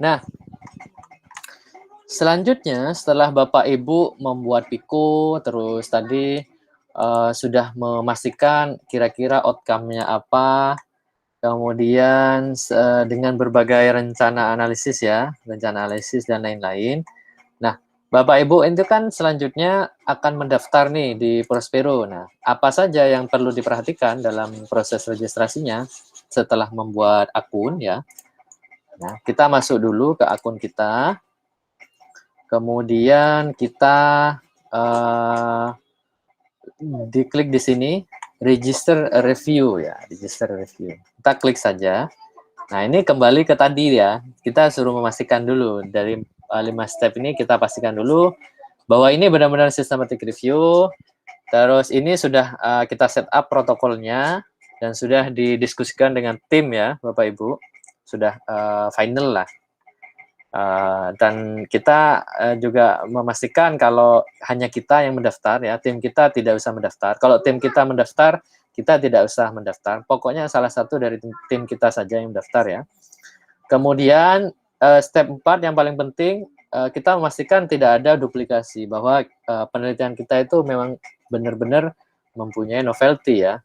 Nah, selanjutnya setelah Bapak Ibu membuat Pico, terus tadi sudah memastikan kira-kira outcome-nya apa, kemudian dengan berbagai rencana analisis ya, rencana analisis dan lain-lain. Nah, Bapak Ibu itu kan selanjutnya akan mendaftar nih di Prospero. Nah, apa saja yang perlu diperhatikan dalam proses registrasinya setelah membuat akun ya? Nah, kita masuk dulu ke akun kita. Kemudian kita diklik di sini register review ya, register review. Kita klik saja. Nah, ini kembali ke tadi ya. Kita suruh memastikan dulu dari 5 step ini kita pastikan dulu bahwa ini benar-benar systematic review. Terus ini sudah kita set up protokolnya dan sudah didiskusikan dengan tim ya, Bapak Ibu. Sudah final lah. Dan kita juga memastikan kalau hanya kita yang mendaftar ya, tim kita tidak usah mendaftar. Kalau tim kita mendaftar, kita tidak usah mendaftar. Pokoknya salah satu dari tim kita saja yang mendaftar ya. Kemudian step 4 yang paling penting, kita memastikan tidak ada duplikasi, bahwa penelitian kita itu memang benar-benar mempunyai novelty ya.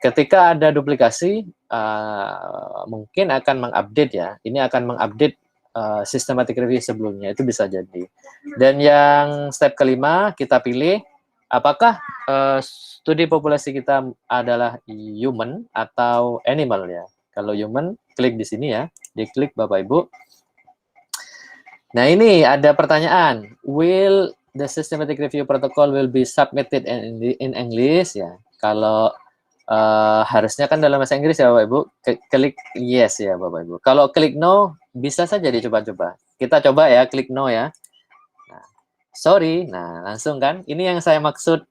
Ketika ada duplikasi, mungkin akan mengupdate ya. Ini akan mengupdate systematic review sebelumnya, itu bisa jadi. Dan yang step kelima, kita pilih apakah studi populasi kita adalah human atau animal ya. Kalau human, klik di sini ya, diklik Bapak Ibu. Nah, ini ada pertanyaan, will the systematic review protocol will be submitted in English ya. Kalau harusnya kan dalam bahasa Inggris ya Bapak Ibu, klik yes ya Bapak Ibu. Kalau klik no, bisa saja dicoba-coba. Kita coba ya, klik no ya. Nah, sorry, nah langsung kan, ini yang saya maksud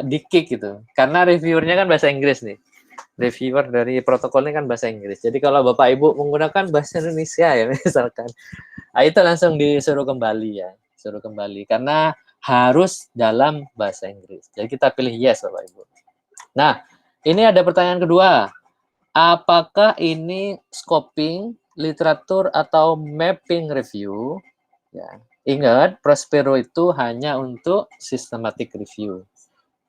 di kick gitu. Karena reviewernya kan bahasa Inggris nih. Reviewer dari protokolnya kan bahasa Inggris. Jadi kalau Bapak Ibu menggunakan bahasa Indonesia ya misalkan, nah, itu langsung disuruh kembali ya, suruh kembali karena harus dalam bahasa Inggris. Jadi kita pilih yes Bapak Ibu. Nah, ini ada pertanyaan kedua. Apakah ini scoping, literatur, atau mapping review? Ya, ingat, Prospero itu hanya untuk systematic review.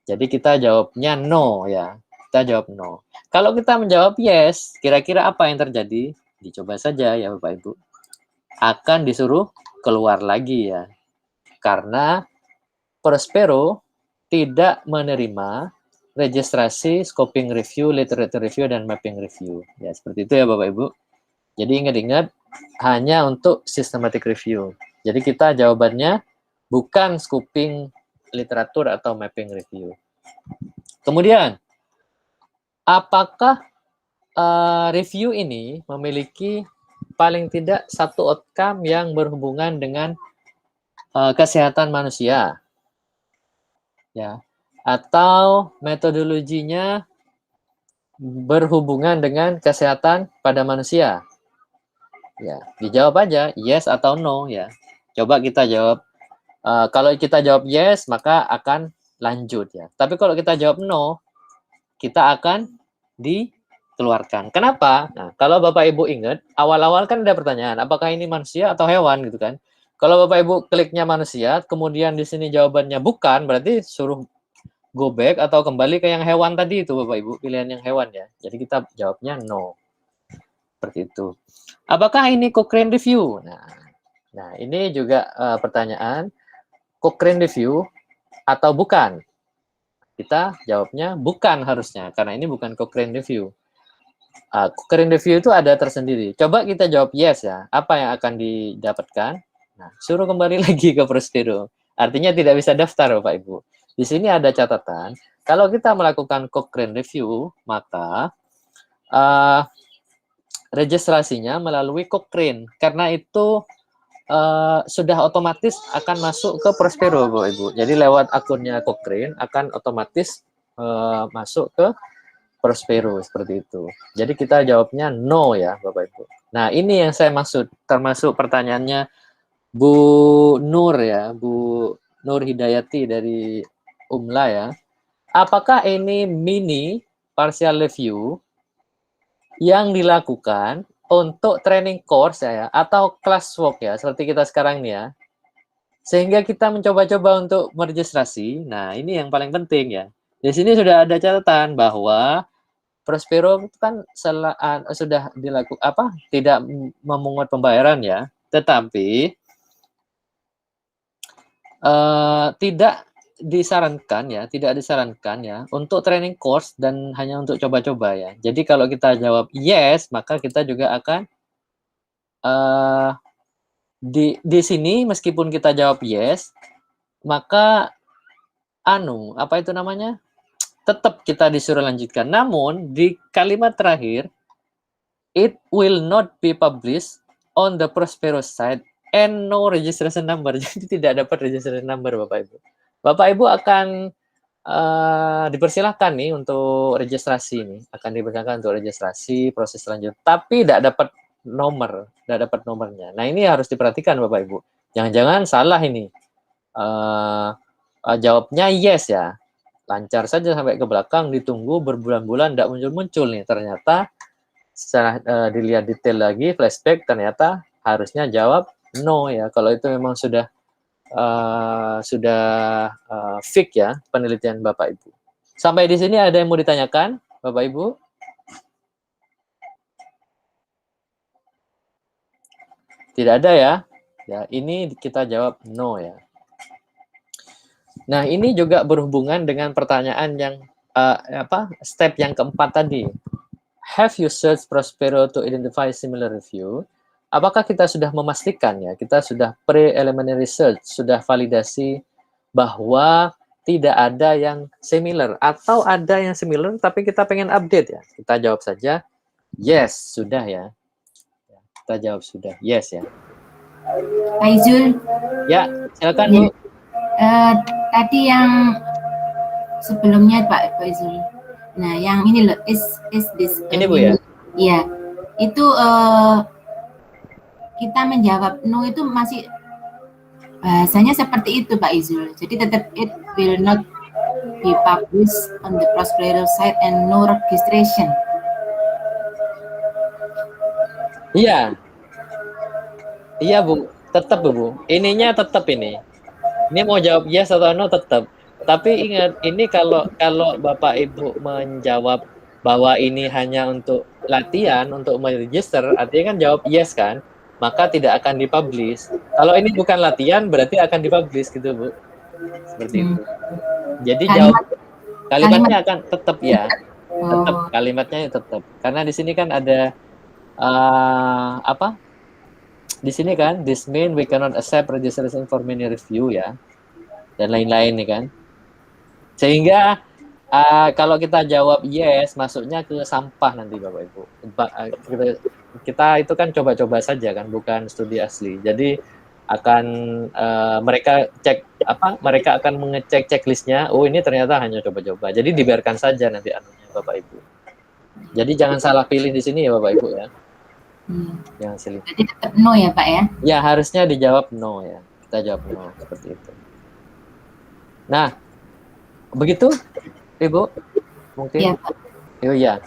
Jadi kita jawabnya no ya. Kita jawab no. Kalau kita menjawab yes, kira-kira apa yang terjadi? Dicoba saja ya Bapak Ibu. Akan disuruh keluar lagi ya. Karena Prospero tidak menerima registrasi, scoping review, literature review, dan mapping review. Ya, seperti itu ya Bapak Ibu. Jadi ingat-ingat, hanya untuk systematic review. Jadi kita jawabannya bukan scoping, literatur, atau mapping review. Kemudian, apakah review ini memiliki paling tidak satu outcome yang berhubungan dengan kesehatan manusia? Ya, atau metodologinya berhubungan dengan kesehatan pada manusia? Ya, dijawab aja yes atau no ya. Coba kita jawab. Kalau kita jawab yes, maka akan lanjut ya. Tapi kalau kita jawab no, kita akan dikeluarkan. Kenapa? Nah, kalau Bapak Ibu ingat, awal-awal kan ada pertanyaan, apakah ini manusia atau hewan gitu kan? Kalau Bapak Ibu kliknya manusia, kemudian di sini jawabannya bukan, berarti suruh go back atau kembali ke yang hewan tadi itu Bapak Ibu, pilihan yang hewan ya. Jadi kita jawabnya no. Seperti itu. Apakah ini Cochrane review? Nah ini juga pertanyaan, Cochrane review atau bukan? Kita jawabnya bukan harusnya, karena ini bukan Cochrane review. Cochrane review itu ada tersendiri. Coba kita jawab yes ya. Apa yang akan didapatkan? Nah, suruh kembali lagi ke Prospero. Artinya tidak bisa daftar Bapak Ibu. Di sini ada catatan, kalau kita melakukan Cochrane review, maka registrasinya melalui Cochrane. Karena itu sudah otomatis akan masuk ke Prospero Bapak Ibu. Jadi lewat akunnya Cochrane akan otomatis masuk ke Prospero seperti itu. Jadi kita jawabnya no ya Bapak Ibu. Nah ini yang saya maksud, termasuk pertanyaannya Bu Nur ya, Bu Nur Hidayati dari Umla ya. Apakah ini mini partial review yang dilakukan untuk training course ya atau classwork ya seperti kita sekarang nih ya. Sehingga kita mencoba-coba untuk meregistrasi. Nah, ini yang paling penting ya. Di sini sudah ada catatan bahwa Prospero kan sudah dilakukan tidak memungut pembayaran ya, tetapi tidak disarankan ya untuk training course dan hanya untuk coba-coba ya. Jadi kalau kita jawab yes, maka kita juga akan di sini meskipun kita jawab yes, maka apa itu namanya? Tetap kita disuruh lanjutkan. Namun di kalimat terakhir, it will not be published on the Prospero site and no registration number. Jadi tidak dapat registration number Bapak Ibu. Bapak Ibu akan dipersilahkan nih untuk registrasi ini, akan dipersilahkan untuk registrasi proses selanjutnya, tapi tidak dapat nomornya. Nah ini harus diperhatikan Bapak Ibu. Jangan-jangan salah ini. Jawabnya yes ya, lancar saja sampai ke belakang, ditunggu berbulan-bulan tidak muncul-muncul nih. Ternyata setelah dilihat detail lagi, flashback, ternyata harusnya jawab no ya. Kalau itu memang sudah fix ya penelitian Bapak Ibu. Sampai di sini ada yang mau ditanyakan, Bapak Ibu? Tidak ada ya? Ya, ini kita jawab no ya. Nah, ini juga berhubungan dengan pertanyaan yang step yang keempat tadi. Have you searched Prospero to identify similar review? Apakah kita sudah memastikan ya, kita sudah preliminary research, sudah validasi bahwa tidak ada yang similar atau ada yang similar tapi kita pengen update ya? Kita jawab saja yes, sudah ya. Kita jawab sudah yes ya. Pak Izul. Ya, silakan Bu. Tadi yang sebelumnya Pak Izul. Nah, yang ini loh, is this ini Bu ya? Iya. Itu kita menjawab no itu masih bahasanya seperti itu Pak Izul. Jadi tetap it will not be published on the Prospero site and no registration. Iya. Iya Bu, tetap Bu. Ininya tetap ini. Ini mau jawab yes atau no tetap. Tapi ingat, ini kalau Bapak Ibu menjawab bahwa ini hanya untuk latihan, untuk meregister, artinya kan jawab yes kan, maka tidak akan dipublish. Kalau ini bukan latihan, berarti akan dipublish gitu Bu. Seperti itu. Jadi kalimatnya akan tetap ya. Tetap, kalimatnya tetap. Karena di sini kan ada di sini kan, this mean we cannot accept registration for many review ya. Dan lain-lain nih kan. Sehingga kalau kita jawab yes, masuknya ke sampah nanti Bapak Ibu. Kita itu kan coba-coba saja kan, bukan studi asli. Jadi akan mereka akan mengecek checklistnya. Oh ini ternyata hanya coba-coba. Jadi dibiarkan saja nanti anunya Bapak Ibu. Jadi jangan salah pilih di sini ya Bapak Ibu ya. Yang jadi tetap no ya Pak ya? Ya harusnya dijawab no ya. Kita jawab no seperti itu. Nah, begitu Ibu? Mungkin? Ya, Pak. Oh ya.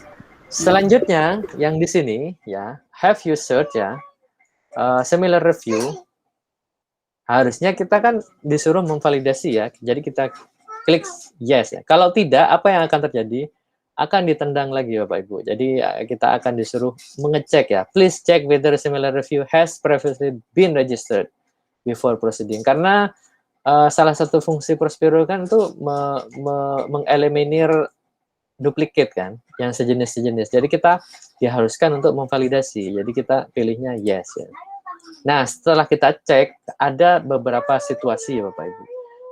Selanjutnya yang di sini ya, have you searched ya, similar review. Harusnya kita kan disuruh memvalidasi ya. Jadi kita klik yes ya. Kalau tidak, apa yang akan terjadi? Akan ditendang lagi Bapak Ibu. Jadi kita akan disuruh mengecek ya. Please check whether similar review has previously been registered before proceeding. Karena salah satu fungsi Prospero kan itu mengeliminir duplikat kan, yang sejenis-sejenis. Jadi kita diharuskan untuk memvalidasi. Jadi kita pilihnya yes ya. Nah, setelah kita cek, ada beberapa situasi Bapak Ibu.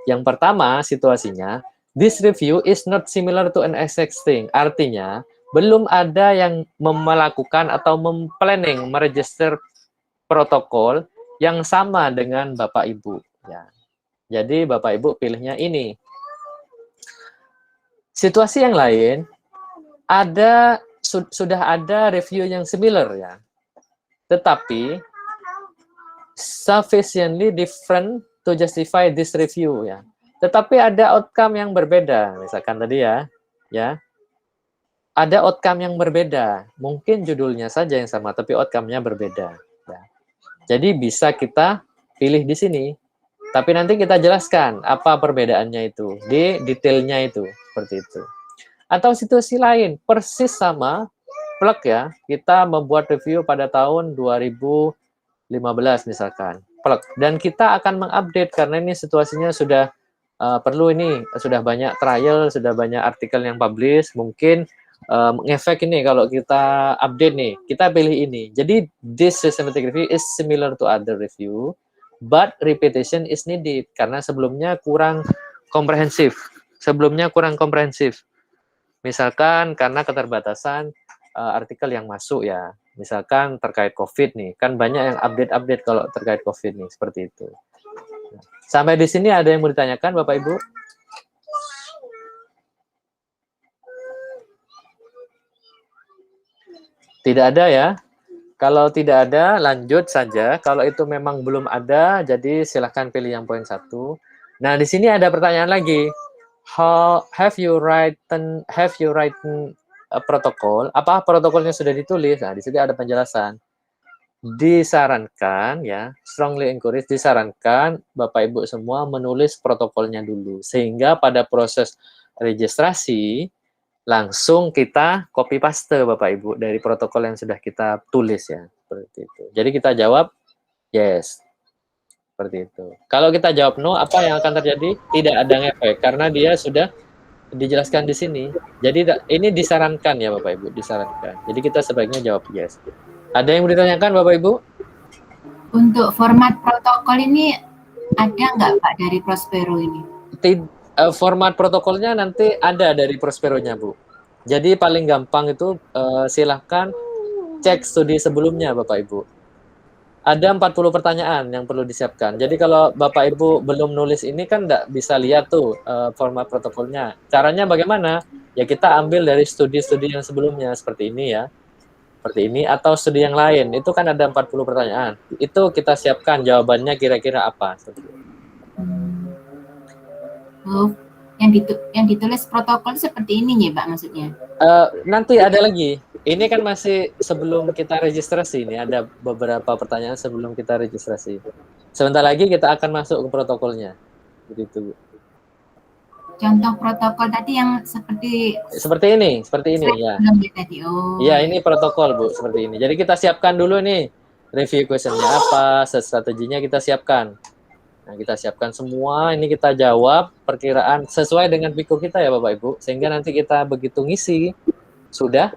Yang pertama, situasinya, this review is not similar to an existing. Artinya, belum ada yang melakukan atau memplanning, meregister protokol yang sama dengan Bapak Ibu. Ya. Jadi, Bapak Ibu pilihnya ini. Situasi yang lain, sudah ada review yang similar ya. Tetapi, sufficiently different to justify this review ya. Tetapi ada outcome yang berbeda, misalkan tadi ya. ada outcome yang berbeda. Mungkin judulnya saja yang sama, tapi outcome-nya berbeda. Ya. Jadi bisa kita pilih di sini. Tapi nanti kita jelaskan apa perbedaannya itu di detailnya itu seperti itu. Atau situasi lain persis sama plug ya. Kita membuat review pada tahun 2015 misalkan plug dan kita akan mengupdate karena ini situasinya sudah perlu ini sudah banyak trial, sudah banyak artikel yang publish, mungkin ngefek ini kalau kita update nih, kita pilih ini. Jadi this systematic review is similar to other review, but repetition is needed karena sebelumnya kurang komprehensif. Misalkan karena keterbatasan artikel yang masuk ya. Misalkan terkait COVID nih, kan banyak yang update-update kalau terkait COVID nih, seperti itu. Sampai di sini ada yang mau ditanyakan Bapak Ibu? Tidak ada ya? Kalau tidak ada, lanjut saja. Kalau itu memang belum ada, jadi silahkan pilih yang poin 1. Nah, di sini ada pertanyaan lagi. Have you written a protocol? Apa protokolnya sudah ditulis? Nah, di sini ada penjelasan. Disarankan ya, strongly encourage, disarankan Bapak Ibu semua menulis protokolnya dulu. Sehingga pada proses registrasi, langsung kita copy paste Bapak Ibu dari protokol yang sudah kita tulis ya, seperti itu. Jadi kita jawab yes, seperti itu. Kalau kita jawab no, apa yang akan terjadi? Tidak ada ngefek karena dia sudah dijelaskan di sini. Jadi ini disarankan ya Bapak Ibu, disarankan. Jadi kita sebaiknya jawab yes. Ada yang mau ditanyakan Bapak Ibu? Untuk format protokol ini ada nggak Pak dari Prospero ini? Format protokolnya nanti ada dari Prosperonya Bu. Jadi paling gampang itu silahkan cek studi sebelumnya Bapak Ibu. Ada 40 pertanyaan yang perlu disiapkan. Jadi kalau Bapak Ibu belum nulis ini kan nggak bisa lihat tuh format protokolnya. Caranya bagaimana? Ya kita ambil dari studi-studi yang sebelumnya seperti ini ya. Seperti ini atau studi yang lain. Itu kan ada 40 pertanyaan. Itu kita siapkan jawabannya kira-kira apa. Oh, yang ditulis protokol seperti ini ya Pak maksudnya? Nanti ada lagi. Ini kan masih sebelum kita registrasi. Ini ada beberapa pertanyaan sebelum kita registrasi. Sebentar lagi kita akan masuk ke protokolnya. Begitu. Contoh protokol tadi yang seperti ini ya. Tadi. Oh. Iya, ini protokol Bu, seperti ini. Jadi kita siapkan dulu nih. Review questionnya apa, strateginya kita siapkan. Nah, kita siapkan semua, ini kita jawab perkiraan sesuai dengan pikir kita ya Bapak Ibu, sehingga nanti kita begitu ngisi, sudah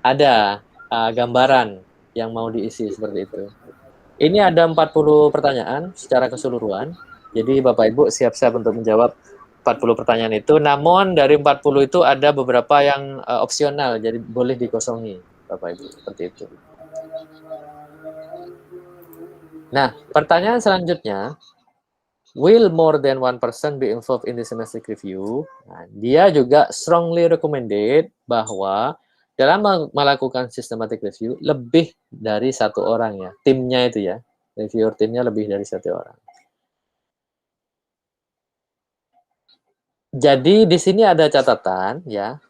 ada gambaran yang mau diisi seperti itu. Ini ada 40 pertanyaan secara keseluruhan, jadi Bapak Ibu siap-siap untuk menjawab 40 pertanyaan itu, namun dari 40 itu ada beberapa yang opsional, jadi boleh dikosongi Bapak Ibu, seperti itu. Nah, pertanyaan selanjutnya, will more than one person be involved in the semester review? Nah, dia juga strongly recommended bahwa dalam melakukan systematic review lebih dari satu orang ya, timnya itu ya, reviewer timnya lebih dari satu orang. Jadi di sini ada catatan ya.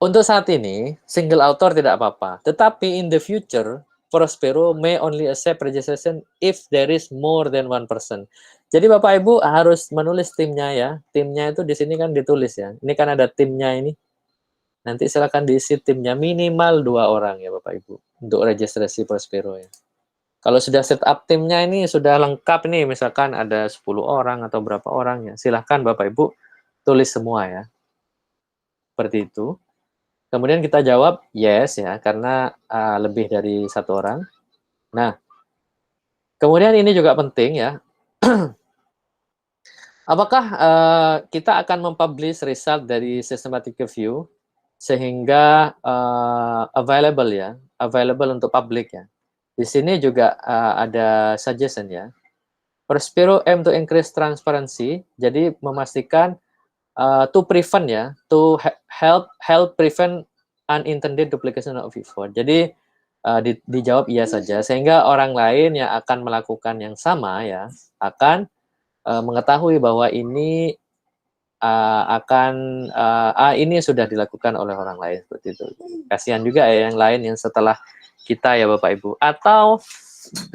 Untuk saat ini single author tidak apa-apa, tetapi in the future Prospero may only accept registration if there is more than one person. Jadi Bapak Ibu harus menulis timnya ya. Timnya itu di sini kan ditulis ya. Ini kan ada timnya ini. Nanti silakan diisi timnya minimal 2 orang ya Bapak Ibu untuk registrasi Prospero ya. Kalau sudah setup timnya ini sudah lengkap nih, misalkan ada 10 orang atau berapa orang ya. Silahkan Bapak Ibu tulis semua ya. Seperti itu. Kemudian kita jawab yes ya, karena lebih dari satu orang. Nah, kemudian ini juga penting ya. Apakah kita akan mempublish result dari systematic review sehingga available untuk publik ya. Di sini juga ada suggestion ya. Prospero aim to increase transparency, jadi memastikan to prevent ya, to help prevent unintended duplication of effort. Jadi dijawab iya saja, sehingga orang lain yang akan melakukan yang sama ya akan mengetahui bahwa ini akan ini sudah dilakukan oleh orang lain seperti itu. Kasihan juga ya yang lain yang setelah kita ya Bapak Ibu. Atau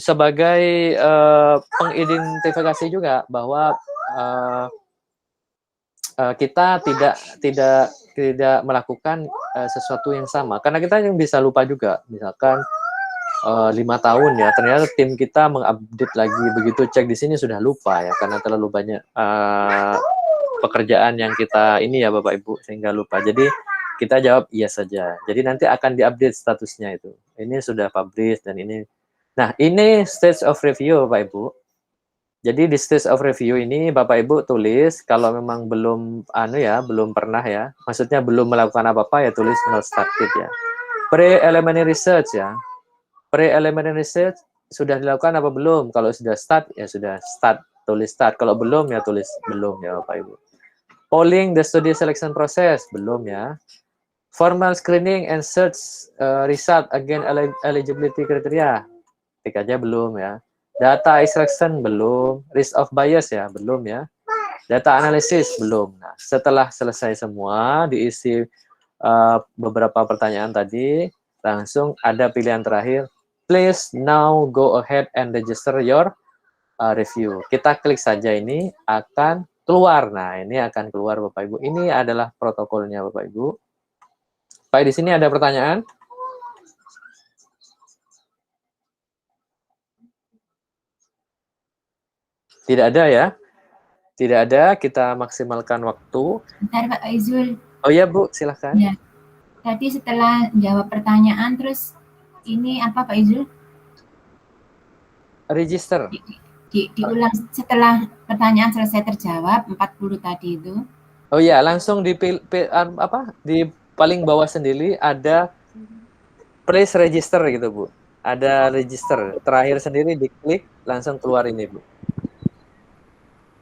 sebagai pengidentifikasi juga bahwa kita tidak melakukan sesuatu yang sama karena kita yang bisa lupa juga. Misalkan 5 tahun ya, ternyata tim kita mengupdate lagi, begitu cek di sini sudah lupa ya karena terlalu banyak pekerjaan yang kita ini ya Bapak Ibu sehingga lupa. Jadi kita jawab iya saja. Jadi nanti akan diupdate statusnya itu. Ini sudah publish dan ini. Nah, ini stage of review Bapak Ibu. Jadi di stage of review ini Bapak Ibu tulis kalau memang belum belum pernah ya. Maksudnya belum melakukan apa-apa ya tulis not started ya. Pre-preliminary research ya. Pre-preliminary research sudah dilakukan apa belum? Kalau sudah start ya sudah start, tulis start. Kalau belum ya tulis belum ya Bapak Ibu. Polling the study selection process belum ya. Formal screening and search result again eligibility criteria tik aja belum ya. Data extraction belum. Risk of bias ya belum ya. Data analysis belum. Nah, setelah selesai semua diisi beberapa pertanyaan tadi, langsung ada pilihan terakhir. Please now go ahead and register your review. Kita klik saja ini akan keluar. Nah, ini akan keluar Bapak Ibu. Ini adalah protokolnya Bapak Ibu. Baik, di sini ada pertanyaan? Tidak ada ya? Tidak ada, kita maksimalkan waktu. Bentar Pak Izul. Oh iya Bu, silahkan. Ya. Tadi setelah jawab pertanyaan terus ini apa Pak Izul? Register. Diulang setelah pertanyaan selesai terjawab 40 tadi itu. Oh iya, langsung di paling bawah sendiri ada please register gitu Bu. Ada register. Terakhir sendiri diklik langsung keluar ini Bu.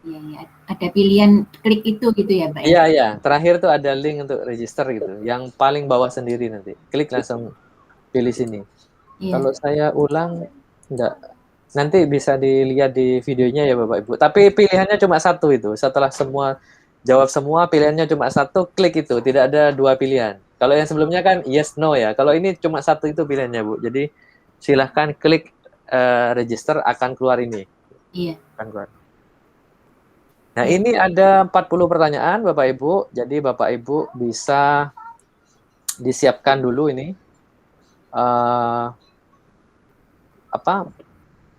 Iya, ya. Ada pilihan klik itu gitu ya Pak? Iya, iya. Terakhir tuh ada link untuk register gitu. Yang paling bawah sendiri nanti. Klik langsung pilih sini. Iya. Kalau saya ulang enggak. Nanti bisa dilihat di videonya ya Bapak Ibu. Tapi pilihannya cuma satu itu. Setelah semua jawab semua, pilihannya cuma satu, klik itu. Tidak ada 2 pilihan. Kalau yang sebelumnya kan yes, no ya. Kalau ini cuma satu itu pilihannya Bu. Jadi silahkan klik register, akan keluar ini. Iya. Akan keluar. Nah, ini ada 40 pertanyaan Bapak Ibu. Jadi Bapak Ibu bisa disiapkan dulu ini.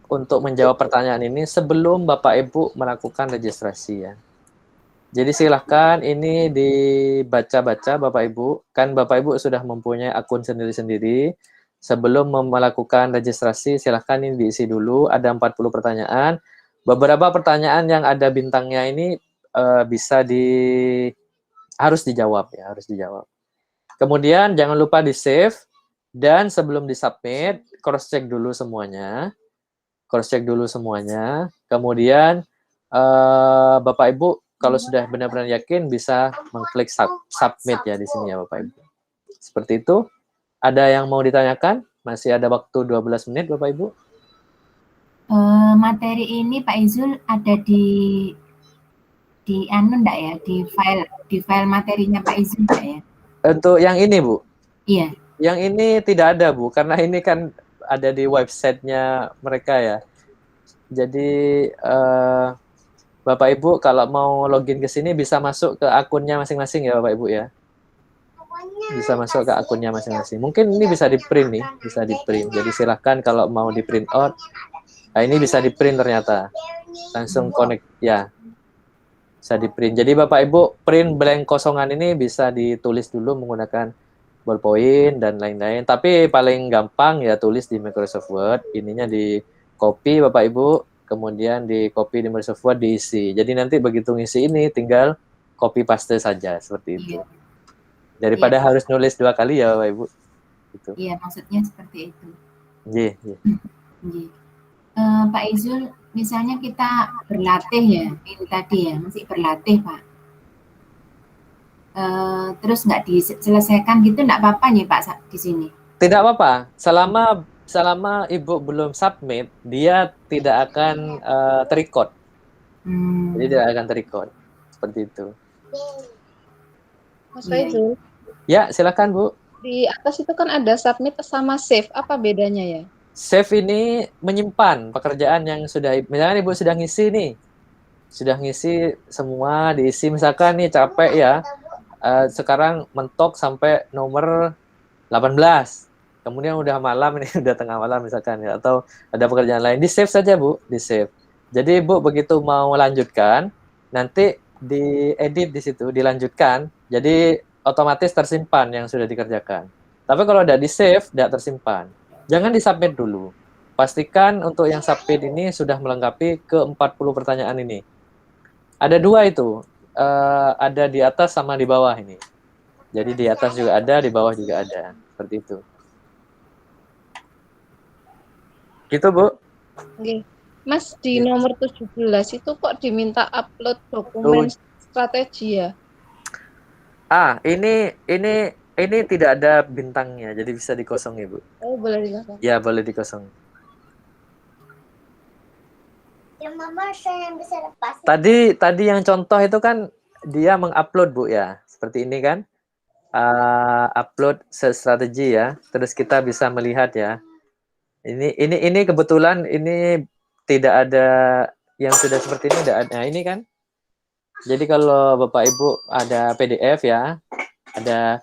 Untuk menjawab pertanyaan ini sebelum Bapak Ibu melakukan registrasi ya. Jadi silahkan ini dibaca-baca Bapak Ibu. Kan Bapak Ibu sudah mempunyai akun sendiri-sendiri. Sebelum melakukan registrasi silahkan ini diisi dulu. Ada 40 pertanyaan. Beberapa pertanyaan yang ada bintangnya ini harus dijawab ya, harus dijawab. Kemudian jangan lupa di-save dan sebelum di-submit cross-check dulu semuanya. Cross-check dulu semuanya. Kemudian Bapak Ibu kalau sudah benar-benar yakin bisa mengklik submit ya di sini ya Bapak Ibu. Seperti itu. Ada yang mau ditanyakan? Masih ada waktu 12 menit Bapak Ibu. Materi ini Pak Izul ada di enggak ya, di file materinya Pak Izul enggak ya? Untuk yang ini Bu? Iya. Yang ini tidak ada Bu, karena ini kan ada di websitenya mereka ya. Jadi Bapak Ibu kalau mau login ke sini bisa masuk ke akunnya masing-masing ya Bapak Ibu ya. Bisa masuk ke akunnya masing-masing. Mungkin ini bisa di print nih, bisa di print. Jadi silahkan kalau mau di print out. Nah, ini bisa di print ternyata. Langsung connect ya. Bisa di print. Jadi Bapak Ibu print blank kosongan ini bisa ditulis dulu menggunakan ballpoint dan lain-lain. Tapi paling gampang ya tulis di Microsoft Word. Ininya di copy Bapak Ibu, kemudian di copy di Microsoft Word diisi. Jadi nanti begitu ngisi ini tinggal copy paste saja seperti itu. Daripada harus nulis 2 kali ya Bapak Ibu. Gitu. Iya, maksudnya seperti itu. Iya. Pak Izul, misalnya kita berlatih ya, ini tadi ya, masih berlatih Pak. Terus nggak diselesaikan gitu, nggak apa-apa nih Pak di sini? Tidak apa-apa, selama Ibu belum submit, dia tidak akan terrecord. Jadi tidak akan terrecord, seperti itu. Mas Iya. Faizul, Ya, silakan Bu. di atas itu kan ada submit sama save. Apa bedanya ya? Save ini menyimpan pekerjaan yang sudah, misalnya Ibu sudah ngisi nih, sudah ngisi semua, diisi misalkan nih capek ya, sekarang mentok sampai nomor 18, kemudian udah malam ini, udah tengah malam misalkan ya, atau ada pekerjaan lain, di save saja Bu, di save. Jadi Ibu begitu mau lanjutkan, nanti diedit di situ, dilanjutkan, jadi otomatis tersimpan yang sudah dikerjakan. Tapi kalau udah di save, tidak tersimpan. Jangan disubmit dulu. Pastikan untuk yang submit ini sudah melengkapi ke 40 pertanyaan ini. Ada dua itu, ada di atas sama di bawah ini. Jadi di atas juga ada, di bawah juga ada. Seperti itu. Gitu, Bu. Oke. Mas, di nomor 17 itu kok diminta upload dokumen strategi ya? Ini tidak ada bintangnya, jadi bisa dikosongi, Bu. Oh, boleh dikatakan. Ya, boleh dikosongi. Tadi yang contoh itu kan dia mengupload, Bu ya. Seperti ini kan. Upload strategi ya. Terus kita bisa melihat ya. Ini kebetulan ini tidak ada yang sudah seperti ini, tidak ada. Nah, ini kan. Jadi kalau Bapak Ibu ada PDF ya, ada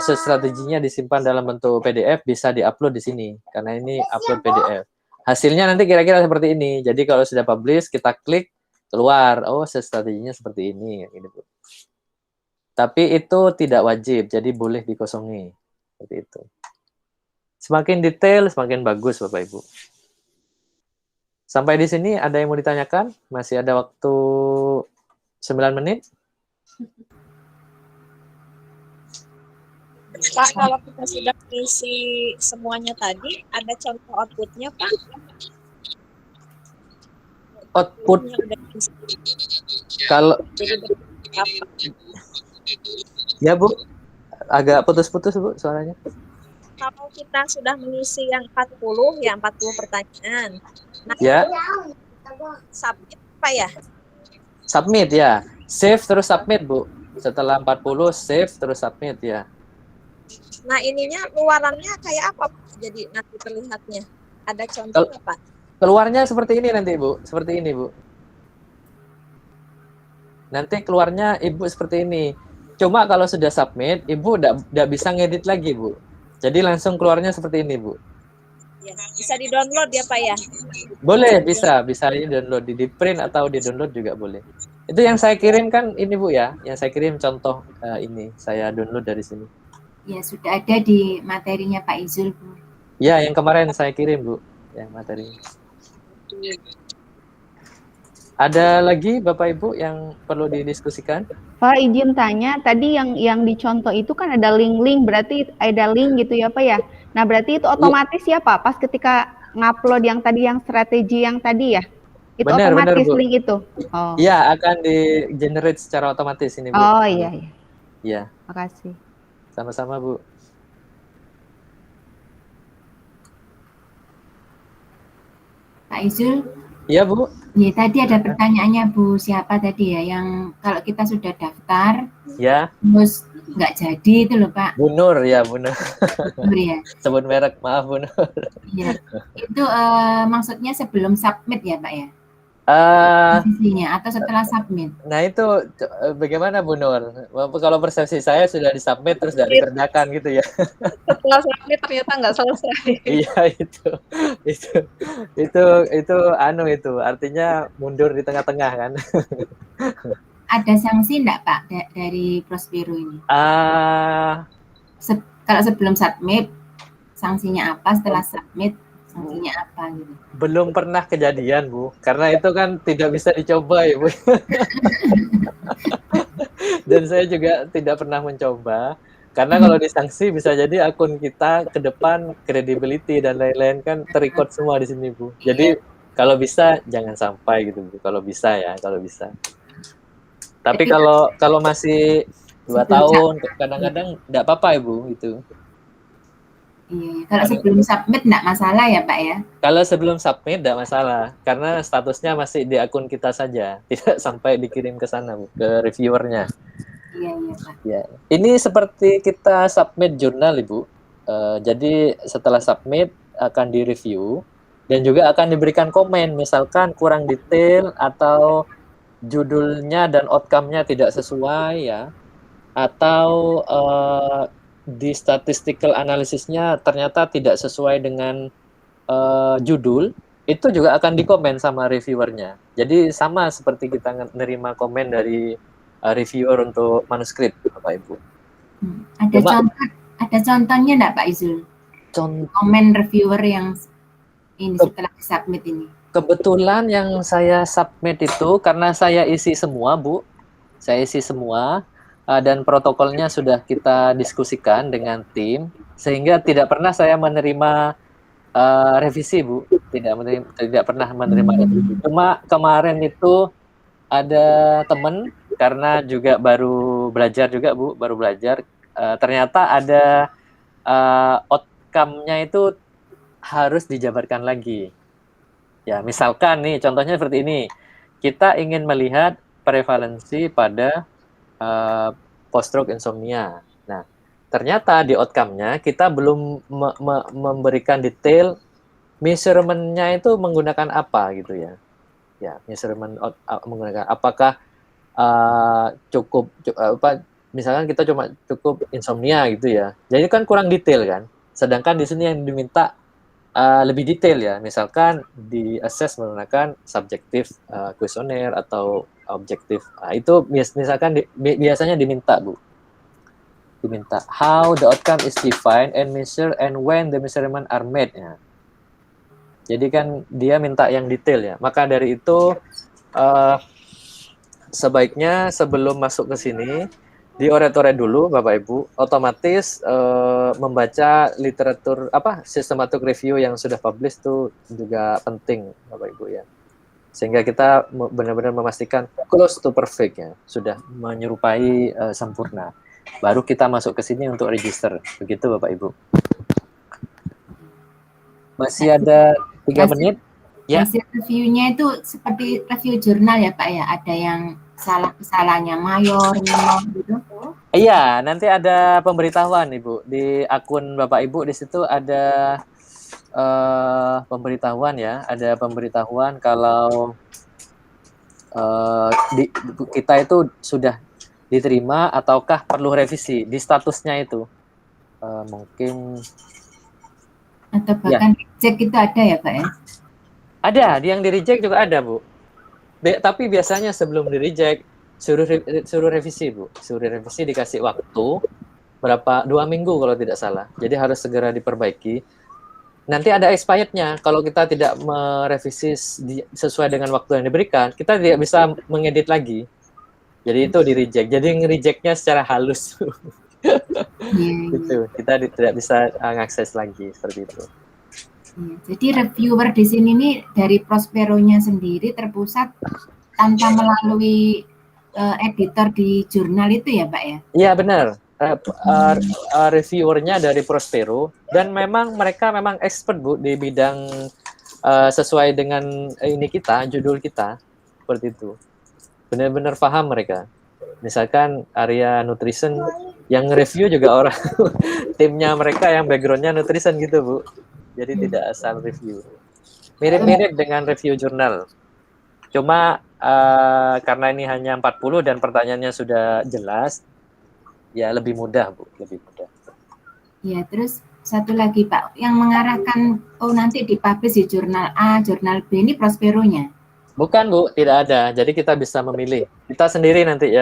strateginya disimpan dalam bentuk PDF, bisa diupload di sini karena ini upload PDF. Hasilnya nanti kira-kira seperti ini. Jadi kalau sudah publish, kita klik keluar, oh strateginya seperti ini gitu. Tapi itu tidak wajib, jadi boleh dikosongi seperti itu. Semakin detail, semakin bagus Bapak Ibu. Sampai di sini ada yang mau ditanyakan? Masih ada waktu 9 menit. Pak, kalau kita sudah isi semuanya tadi, ada contoh outputnya, Pak? Output Yang udah diisi. kalau Jadi apa? ya Bu, agak putus-putus Bu suaranya. Kalau kita sudah mengisi yang 40 pertanyaan. Nah, Ya. Submit apa ya? Submit ya. Save terus submit, Bu. Setelah 40 save terus submit ya. Nah, ininya luarannya kayak apa, Pak? Jadi nanti terlihatnya. Ada contohnya, Pak? Keluarnya seperti ini nanti, Bu. Seperti ini, Bu. Nanti keluarnya Ibu seperti ini. Cuma kalau sudah submit, Ibu tidak bisa ngedit lagi, Bu. Jadi langsung keluarnya seperti ini, Bu. Ya, bisa di-download ya, Pak ya? Boleh, bisa di-download, di-print atau di-download juga boleh. Itu yang saya kirim kan ini, Bu ya. Yang saya kirim contoh ini, saya download dari sini. Ya, sudah ada di materinya Pak Izul, Bu. Ya, yang kemarin saya kirim, Bu. Yang materinya. Ada lagi Bapak Ibu yang perlu didiskusikan? Pak, izin tanya, tadi yang dicontoh itu kan ada link-link, berarti ada link gitu ya Pak ya? Nah berarti itu otomatis ya Pak, pas ketika ngupload yang tadi, yang strategi yang tadi ya? Itu Benar, otomatis Bu. link itu? Oh. Iya, akan di-generate secara otomatis ini Bu. Oh iya, iya. Iya. Makasih. Sama-sama Bu. Pak Izul. Iya Bu. Ya, tadi ada pertanyaannya Bu, siapa tadi ya, yang kalau kita sudah daftar, Ya. terus nggak jadi itu loh Pak. Bu Nur ya, Bu Nur. Nur ya. Sebut merek, maaf Bu Nur. Iya. Itu maksudnya sebelum submit ya Pak ya? Posisinya atau setelah submit? Nah itu bagaimana Bu Nur? Kalau persepsi saya sudah disubmit terus tidak dikerjakan gitu ya. Setelah submit ternyata nggak selesai. Iya itu artinya mundur di tengah-tengah kan. Ada sanksi enggak Pak dari Prospero ini? Kalau sebelum submit sanksinya apa, setelah submit sanksinya apa gitu? Belum pernah kejadian Bu, karena itu kan tidak bisa dicoba ya Bu. Dan saya juga tidak pernah mencoba, karena kalau disanksi bisa jadi akun kita ke depan credibility dan lain-lain kan terikut semua di sini Bu. Jadi kalau bisa jangan sampai gitu Bu, kalau bisa ya, kalau bisa. Tapi kalau masih 2 tahun kadang-kadang enggak apa-apa Ibu itu. Iya, kalau sebelum submit enggak masalah ya, Pak ya? Kalau sebelum submit tidak masalah, karena statusnya masih di akun kita saja, tidak sampai dikirim ke sana, Bu, ke reviewernya. Iya, Pak. Ya, ini seperti kita submit jurnal, Ibu. Jadi setelah submit akan direview dan juga akan diberikan komen, misalkan kurang detail atau judulnya dan outcome-nya tidak sesuai ya, atau di statistical analysisnya ternyata tidak sesuai dengan judul, itu juga akan dikomen sama reviewernya. Jadi sama seperti kita menerima komen dari reviewer untuk manuskrip, Bapak Ibu. Ada contohnya enggak Pak Izul? Komen reviewer yang ini setelah submit ini. Kebetulan yang saya submit itu karena saya isi semua, Bu. Saya isi semua dan protokolnya sudah kita diskusikan dengan tim, sehingga tidak pernah saya menerima revisi, Bu. Tidak pernah menerima revisi. Cuma kemarin itu ada teman, karena juga baru belajar juga, Bu, baru belajar. Ternyata ada outcome-nya itu harus dijabarkan lagi. Ya, misalkan nih, contohnya seperti ini. Kita ingin melihat prevalensi pada post-stroke insomnia. Nah, ternyata di outcome-nya kita belum memberikan detail measurement-nya itu menggunakan apa gitu ya. Ya, measurement menggunakan apakah cukup misalkan kita cuma cukup insomnia gitu ya. Jadi kan kurang detail kan. Sedangkan di sini yang diminta lebih detail ya. Misalkan di assess menggunakan subjektif kuesioner atau objektif. Itu misalkan biasanya diminta, Bu. Diminta how the outcome is defined and measured and when the measurement are made ya. Jadi kan dia minta yang detail ya. Maka dari itu sebaiknya sebelum masuk ke sini dioret-oret dulu, Bapak Ibu. Otomatis membaca literatur systematic review yang sudah publish itu juga penting, Bapak Ibu ya. Sehingga kita benar-benar memastikan close to perfect ya, sudah menyerupai sempurna. Baru kita masuk ke sini untuk register. Begitu, Bapak Ibu. Masih ada 3 menit. Ya. Hasil reviewnya itu seperti review jurnal ya Pak ya? Ada yang kesalahannya mayor, minor gitu? Iya, nanti ada pemberitahuan Ibu. Di akun Bapak Ibu di situ ada pemberitahuan ya. Ada pemberitahuan kalau kita itu sudah diterima ataukah perlu revisi di statusnya itu. Mungkin atau bahkan reject itu ada ya Pak ya? Ada, yang di reject juga ada, Bu. Tapi biasanya sebelum di reject suruh revisi, Bu. Suruh revisi, dikasih waktu 2 minggu kalau tidak salah. Jadi harus segera diperbaiki. Nanti ada expirednya. Kalau kita tidak merevisi sesuai dengan waktu yang diberikan, kita tidak bisa mengedit lagi. Jadi itu di reject. Jadi nge-rejectnya secara halus. Gitu. Kita tidak bisa mengakses lagi seperti itu. Jadi reviewer di sini nih dari Prospero-nya sendiri terpusat tanpa melalui editor di jurnal itu ya Pak ya? Iya benar. Reviewernya dari Prospero dan memang mereka memang expert, Bu, di bidang sesuai dengan ini kita, judul kita seperti itu. Benar-benar paham mereka. Misalkan area nutrition yang review juga orang timnya mereka yang backgroundnya nutrition gitu, Bu. Jadi tidak asal review. Mirip-mirip dengan review jurnal. Cuma karena ini hanya 40 dan pertanyaannya sudah jelas, ya lebih mudah, Bu, lebih mudah. Ya, terus satu lagi Pak, yang mengarahkan nanti dipublish di jurnal A, jurnal B ini Prospero-nya? Bukan, Bu, tidak ada. Jadi kita bisa memilih. Kita sendiri nanti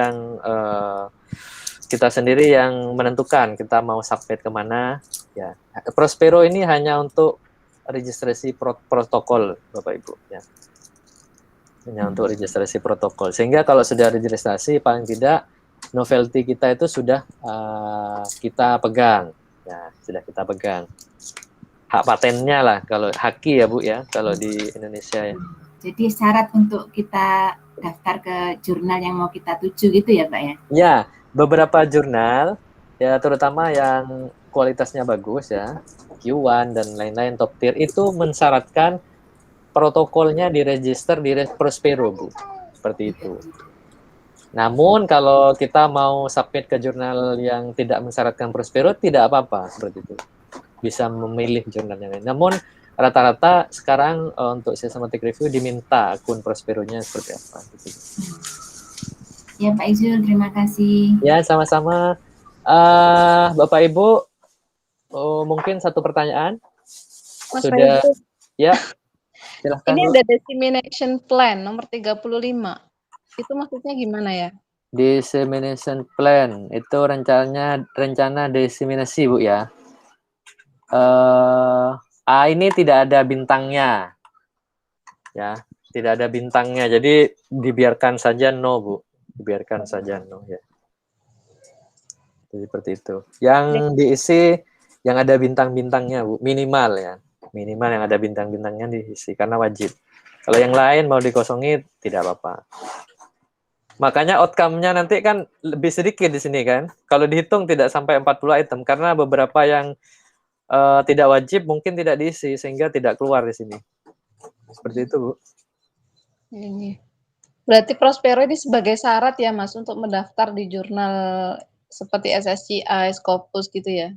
yang menentukan kita mau submit kemana. Ya, Prospero ini hanya untuk registrasi protokol, Bapak Ibu. Ya. Hanya untuk registrasi protokol. Sehingga kalau sudah registrasi, paling tidak novelty kita itu sudah kita pegang. Ya, sudah kita pegang. Hak patennya lah, kalau haki ya Bu ya, kalau di Indonesia ya. Jadi syarat untuk kita daftar ke jurnal yang mau kita tuju gitu ya Pak ya? Ya, beberapa jurnal, ya terutama yang kualitasnya bagus ya, Q1 dan lain-lain top tier itu mensyaratkan protokolnya diregister di Prospero, Bu. Seperti itu. Namun kalau kita mau submit ke jurnal yang tidak mensyaratkan Prospero, tidak apa-apa seperti itu. Bisa memilih jurnal yang lain. Namun rata-rata sekarang untuk systematic review diminta akun Prosperonya seperti apa. Gitu. Ya Pak Izul, terima kasih. Ya, sama-sama. Bapak Ibu, mungkin satu pertanyaan. Mas Sudah, Faizu, ya. Silahkan, ini Bu. ada dissemination plan nomor 35. Itu maksudnya gimana ya? Dissemination plan itu rencana diseminasi, Bu ya. Ini tidak ada bintangnya, ya, tidak ada bintangnya. Jadi dibiarkan saja no, Bu. Dibiarkan saja no ya. Jadi seperti itu. Yang diisi yang ada bintang-bintangnya, Bu, minimal ya. Minimal yang ada bintang-bintangnya diisi karena wajib. Kalau yang lain mau dikosongi tidak apa-apa. Makanya outcome-nya nanti kan lebih sedikit di sini kan. Kalau dihitung tidak sampai 40 item karena beberapa yang tidak wajib mungkin tidak diisi sehingga tidak keluar di sini. Seperti itu, Bu. Ini. Berarti Prospero ini sebagai syarat ya Mas untuk mendaftar di jurnal seperti SSCI, Scopus gitu ya?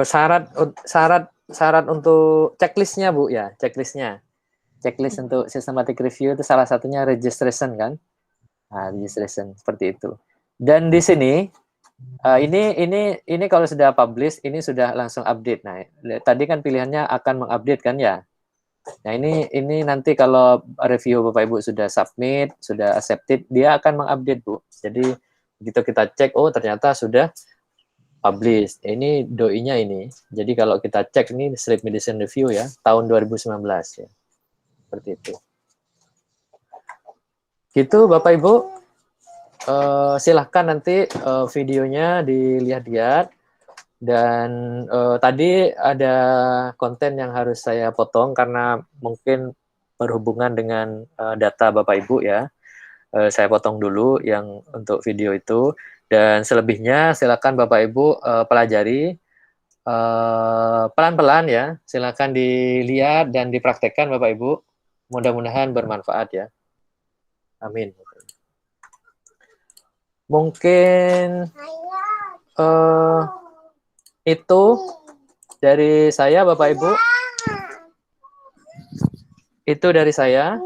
Syarat untuk checklistnya, Bu ya, checklist untuk systematic review itu salah satunya registration kan. Nah, registration seperti itu. Dan di sini ini kalau sudah publish ini sudah langsung update. Nah, tadi kan pilihannya akan mengupdate kan ya. Nah, ini nanti kalau review Bapak Ibu sudah submit, sudah accepted, dia akan mengupdate, Bu. Jadi begitu kita cek, oh ternyata sudah publish. Ini doi-nya ini. Jadi kalau kita cek ini Sleep Medicine Review ya, tahun 2019 ya. Seperti itu. Gitu Bapak Ibu. Silahkan nanti videonya dilihat-lihat. Dan tadi ada konten yang harus saya potong karena mungkin berhubungan dengan data Bapak Ibu ya. Saya potong dulu yang untuk video itu. Dan selebihnya silakan Bapak Ibu pelajari pelan-pelan ya. Silakan dilihat dan dipraktekkan Bapak Ibu. Mudah-mudahan bermanfaat ya. Amin. Mungkin itu dari saya Bapak Ibu. Itu dari saya.